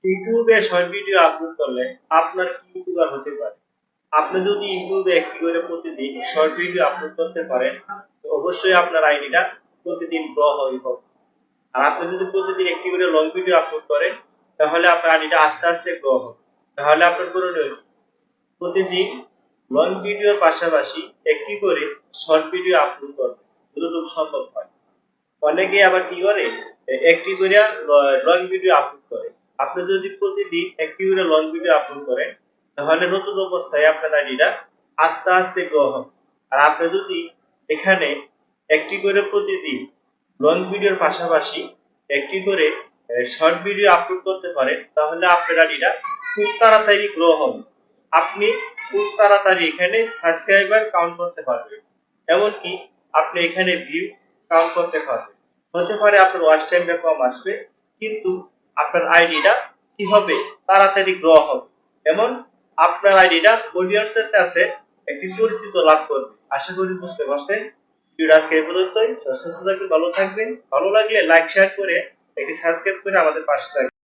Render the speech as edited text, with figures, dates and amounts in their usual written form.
ইউটিউবে short video upload করলে আপনার কি উপকার হতে পারে? আপনি যদি ইউটিউবে একটি করে প্রতিদিন শর্ট ভিডিও আপলোড করতে পারেন, তো অবশ্যই আপনার আইডিটা প্রতিদিন গ্রো হবে। আর আপনি যদি প্রতিদিন একটি করে লং ভিডিও আপলোড করেন, তাহলে আপনার আইডিটা আস্তে আস্তে গ্রো হবে। তাহলে আপনার করণীয় প্রতিদিন লং ভিডিওর পাশাপাশি একটি করে শর্ট ভিডিও আপলোড করবেন যতটুকু সম্ভব হয়। অনেকে আবার কি করে, একটি করে লং ভিডিও আপলোড করে। আপনি যদি প্রতিদিন একটি করে লং ভিডিও আপলোড করেন, তাহলে নতুন অবস্থায় আপনার আইডিটা আস্তে আস্তে গ্রো হবে। আর আপনি যদি এখানে একটি করে প্রতিদিন লং ভিডিওর পাশাপাশি একটি করে শর্ট ভিডিও আপলোড করতে পারেন, তাহলে আপনার আইডিটা খুব তাড়াতাড়ি গ্রো হবে। আপনি খুব তাড়াতাড়ি এখানে সাবস্ক্রাইবার কাউন্ট করতে পারবেন, এমনকি আপনি এখানে ভিউ কাউন্ট করতে পারবেন। হতে পারে আপনার ওয়াচ টাইমটা কম আসবে, কিন্তু আপনার আইডিটা কি হবে, তাড়াতাড়ি গ্রো হবে। এবং আপনার আইডিটা অডিয়েন্সের কাছে একটি পরিচিত লাভ করবে। আশা করি বুঝতে পারছেন। ভিডিওটা আজকে এই পর্যন্তই। সুস্থ থাকবেন, ভালো থাকবেন। ভালো লাগলে লাইক শেয়ার করে একটি সাবস্ক্রাইব করে আমাদের পাশে থাকবেন।